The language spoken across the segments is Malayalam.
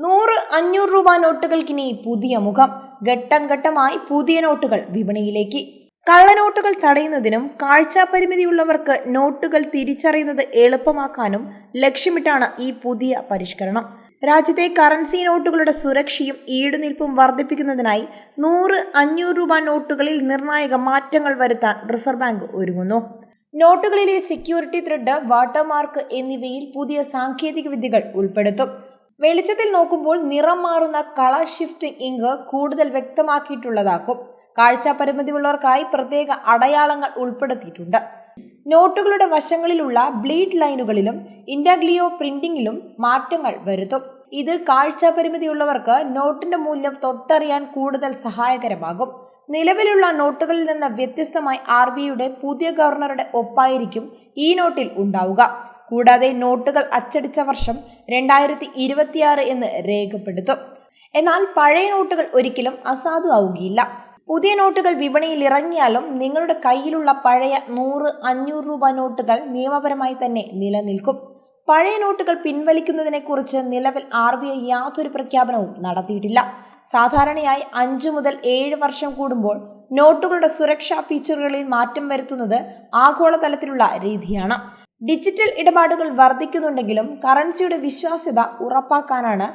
100-500 രൂപ നോട്ടുകൾക്കിനി പുതിയ മുഖം. ഘട്ടം ഘട്ടമായി പുതിയ നോട്ടുകൾ വിപണിയിലേക്ക്. കള്ളനോട്ടുകൾ തടയുന്നതിനും കാഴ്ചാപരിമിതിയുള്ളവർക്ക് നോട്ടുകൾ തിരിച്ചറിയുന്നത് എളുപ്പമാക്കാനും ലക്ഷ്യമിട്ടാണ് ഈ പുതിയ പരിഷ്കരണം. രാജ്യത്തെ കറൻസി നോട്ടുകളുടെ സുരക്ഷയും ഈടുനിൽപ്പും വർദ്ധിപ്പിക്കുന്നതിനായി 100-500 രൂപ നോട്ടുകളിൽ നിർണായക മാറ്റങ്ങൾ വരുത്താൻ റിസർവ് ബാങ്ക് ഒരുങ്ങുന്നു. നോട്ടുകളിലെ സെക്യൂരിറ്റി ത്രെഡ്, വാട്ടർമാർക്ക് എന്നിവയിൽ പുതിയ സാങ്കേതിക വിദ്യകൾ ഉൾപ്പെടുത്തും. വെളിച്ചത്തിൽ നോക്കുമ്പോൾ നിറം മാറുന്ന കളർ ഷിഫ്റ്റിംഗ് ഇങ്ക് കൂടുതൽ വ്യക്തമാക്കിയിട്ടുള്ളതാക്കും. കാഴ്ചാപരിമിതിയുള്ളവർക്കായി പ്രത്യേക അടയാളങ്ങൾ ഉൾപ്പെടുത്തിയിട്ടുണ്ട്. നോട്ടുകളുടെ വശങ്ങളിലുള്ള ബ്ലീഡ് ലൈനുകളിലും ഇൻഡാഗ്ലിയോ പ്രിന്റിംഗിലും മാറ്റങ്ങൾ വരുത്തും. ഇത് കാഴ്ചാപരിമിതിയുള്ളവർക്ക് നോട്ടിന്റെ മൂല്യം തൊട്ടറിയാൻ കൂടുതൽ സഹായകരമാകും. നിലവിലുള്ള നോട്ടുകളിൽ നിന്ന് വ്യത്യസ്തമായി RBIയുടെ പുതിയ ഗവർണറുടെ ഒപ്പായിരിക്കും ഈ നോട്ടിൽ ഉണ്ടാവുക. കൂടാതെ നോട്ടുകൾ അച്ചടിച്ച വർഷം 2026 എന്ന് രേഖപ്പെടുത്തും. എന്നാൽ പഴയ നോട്ടുകൾ ഒരിക്കലും അസാധു ആവുകയില്ല. പുതിയ നോട്ടുകൾ വിപണിയിൽ ഇറങ്ങിയാലും നിങ്ങളുടെ കയ്യിലുള്ള പഴയ 100-500 രൂപ നോട്ടുകൾ നിയമപരമായി തന്നെ നിലനിൽക്കും. പഴയ നോട്ടുകൾ പിൻവലിക്കുന്നതിനെക്കുറിച്ച് നിലവിൽ RBI യാതൊരു പ്രഖ്യാപനവും നടത്തിയിട്ടില്ല. സാധാരണയായി 5 മുതൽ 7 വർഷം കൂടുമ്പോൾ നോട്ടുകളുടെ സുരക്ഷാ ഫീച്ചറുകളിൽ മാറ്റം വരുത്തുന്നത് ആഗോളതലത്തിലുള്ള രീതിയാണ്. ഡിജിറ്റൽ ഇടപാടുകൾ വർദ്ധിക്കുന്നുണ്ടെങ്കിലും കറൻസിയുടെ വിശ്വാസ്യത ഉറപ്പാക്കാനാണ്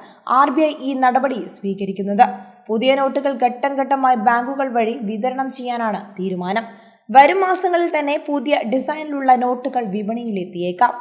RBI ഈ നടപടി സ്വീകരിക്കുന്നത്. പുതിയ നോട്ടുകൾ ഘട്ടം ഘട്ടമായി ബാങ്കുകൾ വഴി വിതരണം ചെയ്യാനാണ് തീരുമാനം. വരും മാസങ്ങളിൽ തന്നെ പുതിയ ഡിസൈനിലുള്ള നോട്ടുകൾ വിപണിയിലെത്തിയേക്കാം.